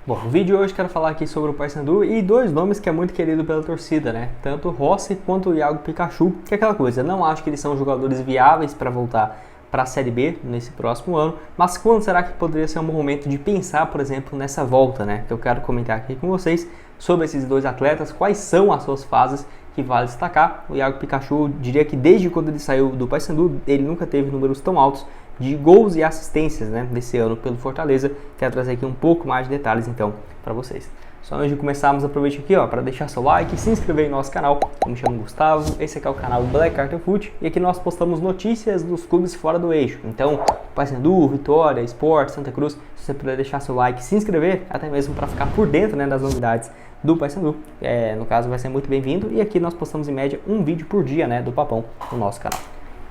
Bom, no vídeo de hoje quero falar aqui sobre o Paysandu e dois nomes que é muito querido pela torcida, né? Tanto o Rossi quanto o Iago Pikachu, que é aquela coisa, não acho que eles são jogadores viáveis para voltar para a Série B nesse próximo ano, mas quando será que poderia ser um bom momento de pensar, por exemplo, nessa volta, né? Que eu quero comentar aqui com vocês sobre esses dois atletas, quais são as suas fases que vale destacar. O Iago Pikachu, diria que desde quando ele saiu do Paysandu, ele nunca teve números tão altos de gols e assistências, né, desse ano pelo Fortaleza. Quero trazer aqui um pouco mais de detalhes então para vocês. Só antes de começarmos, aproveite aqui para deixar seu like, se inscrever no nosso canal. Eu me chamo Gustavo, esse aqui é o canal Black Carter Foot e aqui nós postamos notícias dos clubes fora do eixo. Então, Paysandu, Vitória, Sport, Santa Cruz, se você puder deixar seu like, se inscrever, até mesmo para ficar por dentro, né, das novidades do Paysandu, no caso vai ser muito bem-vindo. E aqui nós postamos em média um vídeo por dia, né, do Papão no nosso canal.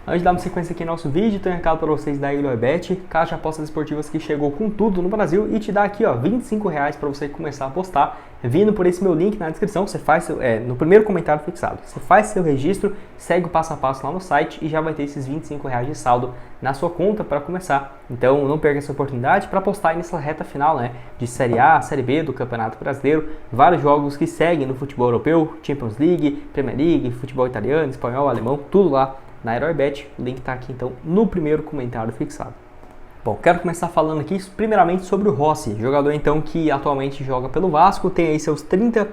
Antes de dar uma sequência aqui no nosso vídeo, tenho um recado para vocês da Ilhoibet, caixa de apostas esportivas que chegou com tudo no Brasil e te dá aqui R$25 para você começar a apostar, vindo por esse meu link na descrição. Você faz no primeiro comentário fixado, você faz seu registro, segue o passo a passo lá no site e já vai ter esses R$25 de saldo na sua conta para começar. Então não perca essa oportunidade para apostar nessa reta final, né, de Série A, Série B do Campeonato Brasileiro, vários jogos que seguem no futebol europeu, Champions League, Premier League, futebol italiano, espanhol, alemão, tudo lá na Ilhoibet. O link está aqui então no primeiro comentário fixado. Bom, quero começar falando aqui primeiramente sobre o Rossi, jogador então que atualmente joga pelo Vasco, tem aí seus 30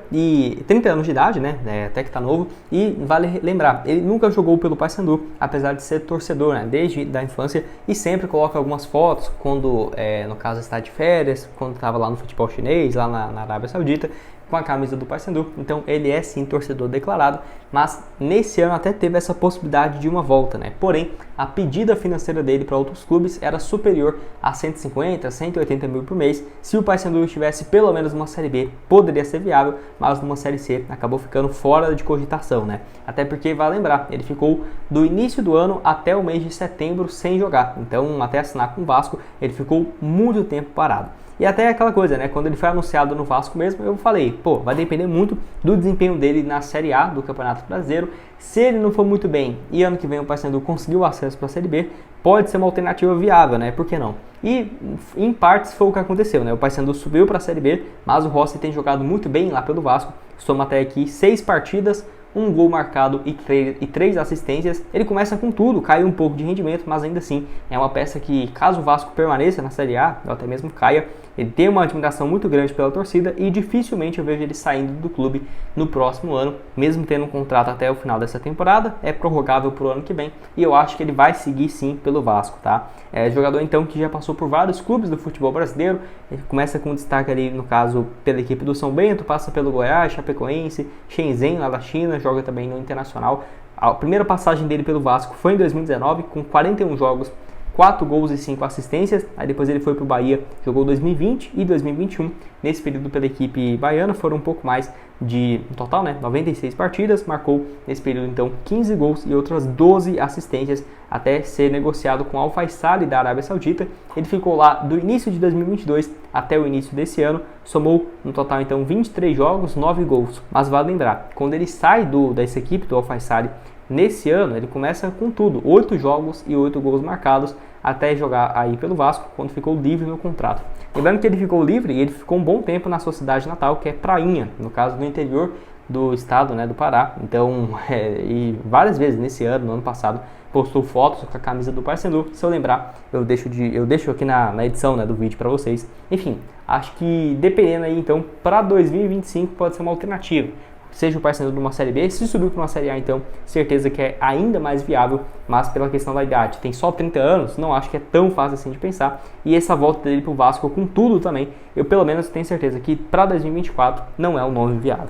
anos de idade, né, até que tá novo, e vale lembrar, ele nunca jogou pelo Paysandu, apesar de ser torcedor, né, desde a infância, e sempre coloca algumas fotos quando, no caso, está de férias, quando estava lá no futebol chinês, lá na Arábia Saudita, com a camisa do Paysandu. Então ele é sim torcedor declarado, mas nesse ano até teve essa possibilidade de uma volta, né? Porém, a pedida financeira dele para outros clubes era superior a 150, 180 mil por mês. Se o Paysandu estivesse pelo menos numa Série B, poderia ser viável, mas numa Série C acabou ficando fora de cogitação, né? Até porque, vai lembrar, ele ficou do início do ano até o mês de setembro sem jogar. Então, até assinar com o Vasco, ele ficou muito tempo parado. E até aquela coisa, né? Quando ele foi anunciado no Vasco mesmo, eu falei, vai depender muito do desempenho dele na Série A do Campeonato Brasileiro. Se ele não for muito bem e ano que vem o Paysandu conseguiu acesso para a Série B, pode ser uma alternativa viável, né? Por que não? E em partes foi o que aconteceu, né? O Paysandu subiu para a Série B, mas o Rossi tem jogado muito bem lá pelo Vasco. Soma até aqui 6 partidas, 1 gol marcado e 3 assistências. Ele começa com tudo, caiu um pouco de rendimento, mas ainda assim é uma peça que, caso o Vasco permaneça na Série A, ou até mesmo caia, ele tem uma admiração muito grande pela torcida e dificilmente eu vejo ele saindo do clube no próximo ano, mesmo tendo um contrato até o final dessa temporada, é prorrogável para o ano que vem e eu acho que ele vai seguir sim pelo Vasco, tá? É jogador então que já passou por vários clubes do futebol brasileiro, ele começa com destaque ali no caso pela equipe do São Bento, passa pelo Goiás, Chapecoense, Shenzhen lá da China, joga também no Internacional. A primeira passagem dele pelo Vasco foi em 2019 com 41 jogos, 4 gols e 5 assistências, aí depois ele foi para o Bahia, jogou 2020 e 2021, nesse período pela equipe baiana foram um pouco mais de, no total, né, 96 partidas, marcou nesse período então 15 gols e outras 12 assistências, até ser negociado com o Al Faisaly da Arábia Saudita. Ele ficou lá do início de 2022 até o início desse ano, somou no total então 23 jogos, 9 gols, mas vale lembrar, quando ele sai dessa equipe do Al Faisaly, nesse ano ele começa com tudo, 8 jogos e 8 gols marcados, até jogar aí pelo Vasco, quando ficou livre no contrato. Lembrando que ele ficou livre e ele ficou um bom tempo na sua cidade natal, que é Prainha, no caso no interior do estado, né, do Pará. Então, e várias vezes nesse ano, no ano passado, postou fotos com a camisa do Paysandu. Se eu lembrar, eu deixo aqui na edição, né, do vídeo para vocês. Enfim, acho que dependendo aí então, para 2025 pode ser uma alternativa. Seja o Paysandu numa Série B, se subir para uma Série A, então, certeza que é ainda mais viável, mas pela questão da idade, tem só 30 anos, não acho que é tão fácil assim de pensar, e essa volta dele para o Vasco com tudo também, eu pelo menos tenho certeza que para 2024 não é um nome viável.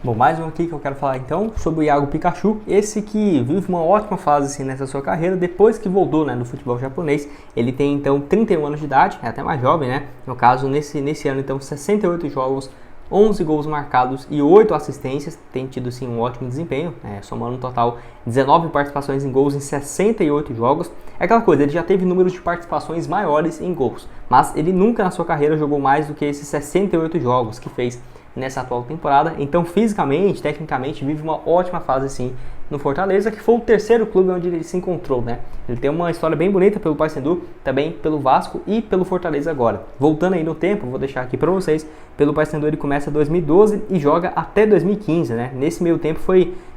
Bom, mais um aqui que eu quero falar então sobre o Iago Pikachu, esse que vive uma ótima fase assim, nessa sua carreira, depois que voltou, né, no futebol japonês. Ele tem então 31 anos de idade, é até mais jovem, né, no caso nesse ano então 68 jogos, 11 gols marcados e 8 assistências, tem tido sim um ótimo desempenho, somando no total 19 participações em gols em 68 jogos. É aquela coisa, ele já teve números de participações maiores em gols, mas ele nunca na sua carreira jogou mais do que esses 68 jogos que fez nessa atual temporada. Então fisicamente, tecnicamente, vive uma ótima fase sim no Fortaleza, que foi o terceiro clube onde ele se encontrou, né? Ele tem uma história bem bonita pelo Paysandu, também pelo Vasco e pelo Fortaleza agora. Voltando aí no tempo, vou deixar aqui para vocês, pelo Paysandu ele começa em 2012 e joga até 2015, né? Nesse meio tempo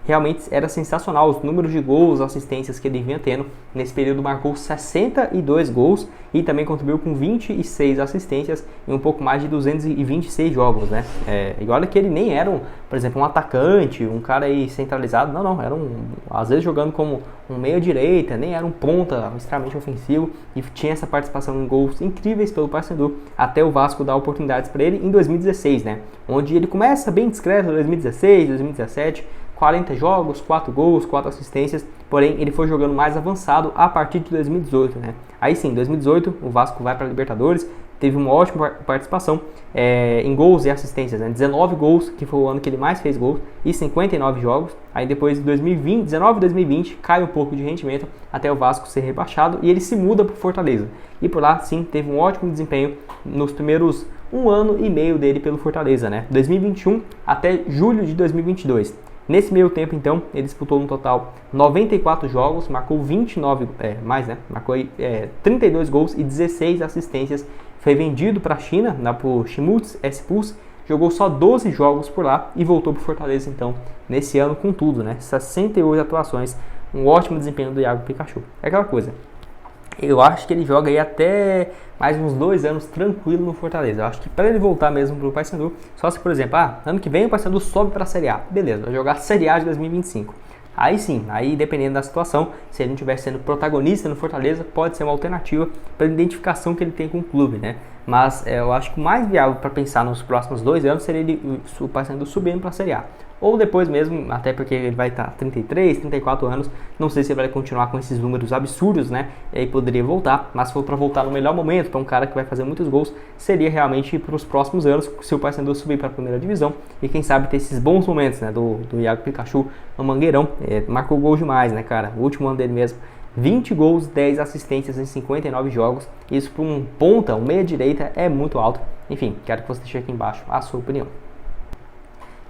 realmente era sensacional os números de gols, assistências que ele vinha tendo. Nesse período marcou 62 gols e também contribuiu com 26 assistências em um pouco mais de 226 jogos, né? E olha que ele nem era, por exemplo, um atacante, um cara aí centralizado, não, era às vezes jogando como um meia-direita, nem era um ponta extremamente ofensivo e tinha essa participação em gols incríveis pelo Paysandu, até o Vasco dar oportunidades para ele em 2016, né? Onde ele começa bem discreto em 2016, 2017, 40 jogos, 4 gols, 4 assistências, porém ele foi jogando mais avançado a partir de 2018, né? Aí sim, em 2018 o Vasco vai para a Libertadores, teve uma ótima participação em gols e assistências, né? 19 gols, que foi o ano que ele mais fez gols, e 59 jogos. Aí depois de 2019 e 2020 cai um pouco de rendimento até o Vasco ser rebaixado e ele se muda para o Fortaleza. E por lá sim teve um ótimo desempenho nos primeiros 1 ano e meio dele pelo Fortaleza, né? 2021 até julho de 2022. Nesse meio tempo, então, ele disputou no total 94 jogos, marcou 29, marcou 32 gols e 16 assistências. Foi vendido para a China, para o Chimutz S-Pulse, jogou só 12 jogos por lá e voltou para o Fortaleza, então, nesse ano com tudo, né? 68 atuações, um ótimo desempenho do Iago Pikachu. É aquela coisa. Eu acho que ele joga aí até mais uns 2 anos tranquilo no Fortaleza. Eu acho que para ele voltar mesmo para o Paysandu, só se, por exemplo, ano que vem o Paysandu sobe para a Série A. Beleza, vai jogar a Série A de 2025. Aí sim, aí dependendo da situação, se ele não estiver sendo protagonista no Fortaleza, pode ser uma alternativa para a identificação que ele tem com o clube, né? Mas eu acho que o mais viável para pensar nos próximos 2 anos seria o Paysandu subindo para a Série A. Ou depois mesmo, até porque ele vai estar 33, 34 anos, não sei se ele vai continuar com esses números absurdos, né? E aí poderia voltar, mas se for para voltar no melhor momento, para um cara que vai fazer muitos gols, seria realmente para os próximos anos, se o Paysandu subir para a primeira divisão e quem sabe ter esses bons momentos, né? Do Iago Pikachu no Mangueirão, marcou gol demais, né, cara? O último ano dele mesmo, 20 gols, 10 assistências em 59 jogos, isso para um ponta, um meia-direita, é muito alto. Enfim, quero que você deixe aqui embaixo a sua opinião.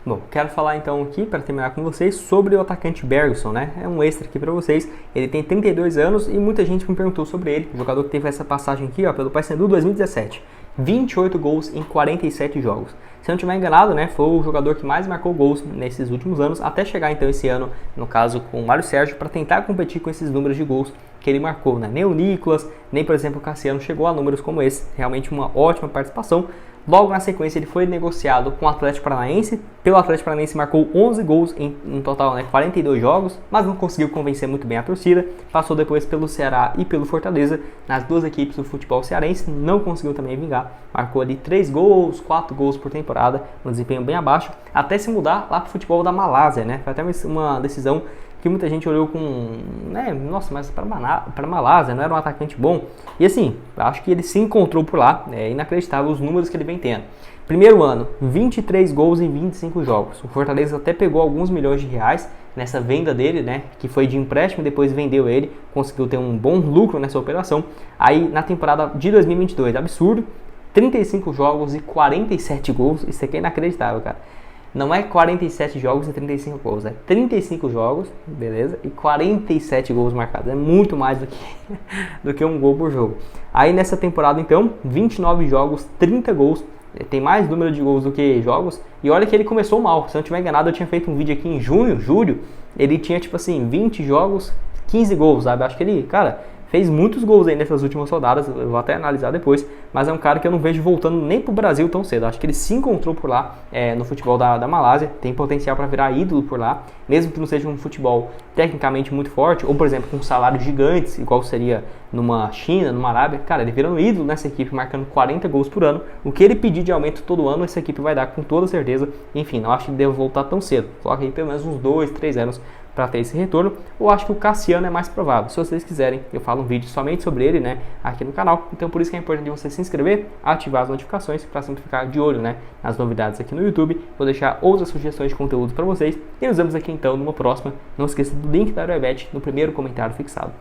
Bom, quero falar então aqui, para terminar com vocês, sobre o atacante Bergson, né? É um extra aqui para vocês. Ele tem 32 anos e muita gente me perguntou sobre ele. O jogador que teve essa passagem aqui, pelo Paysandu 2017. 28 gols em 47 jogos. Se eu não estiver enganado, né, foi o jogador que mais marcou gols nesses últimos anos, até chegar então esse ano, no caso com o Mário Sérgio, para tentar competir com esses números de gols que ele marcou, né? Nem o Nicolas, nem por exemplo o Cassiano chegou a números como esse. Realmente uma ótima participação. Logo na sequência ele foi negociado com o Atlético Paranaense. Pelo Atlético Paranaense marcou 11 gols em total, né, 42 jogos, mas não conseguiu convencer muito bem a torcida. Passou depois pelo Ceará e pelo Fortaleza, nas duas equipes do futebol cearense, não conseguiu também vingar. Marcou ali 3 gols, 4 gols por temporada, um desempenho bem abaixo, até se mudar lá para o futebol da Malásia, né? Foi até uma decisão que muita gente olhou com, né, nossa, mas para Malásia, não era um atacante bom. E assim, acho que ele se encontrou por lá, é inacreditável os números que ele vem tendo. Primeiro ano, 23 gols em 25 jogos. O Fortaleza até pegou alguns milhões de reais nessa venda dele, né, que foi de empréstimo, depois vendeu ele, conseguiu ter um bom lucro nessa operação. Aí na temporada de 2022, absurdo, 35 jogos e 47 gols, isso aqui é inacreditável, cara. Não é 47 jogos e 35 gols, é 35 jogos, beleza? E 47 gols marcados, é muito mais do que um gol por jogo. Aí nessa temporada então, 29 jogos, 30 gols, tem mais número de gols do que jogos. E olha que ele começou mal, se eu não estiver enganado eu tinha feito um vídeo aqui em julho, ele tinha tipo assim, 20 jogos, 15 gols, sabe? Acho que ele, cara, fez muitos gols aí nessas últimas rodadas, eu vou até analisar depois, mas é um cara que eu não vejo voltando nem pro Brasil tão cedo. Acho que ele se encontrou por lá, no futebol da Malásia, tem potencial para virar ídolo por lá, mesmo que não seja um futebol tecnicamente muito forte, ou por exemplo com salários gigantes, igual seria numa China, numa Arábia. Cara, ele virando ídolo nessa equipe, marcando 40 gols por ano, o que ele pedir de aumento todo ano, essa equipe vai dar com toda certeza. Enfim, não acho que ele deve voltar tão cedo, coloca aí pelo menos uns 2, 3 anos para ter esse retorno. Eu acho que o Cassiano é mais provável. Se vocês quiserem, eu falo um vídeo somente sobre ele, né, aqui no canal. Então por isso que é importante você se inscrever, ativar as notificações para sempre ficar de olho, né, nas novidades aqui no YouTube. Vou deixar outras sugestões de conteúdo para vocês e nos vemos aqui então numa próxima. Não esqueça do link da Aeroebet no primeiro comentário fixado.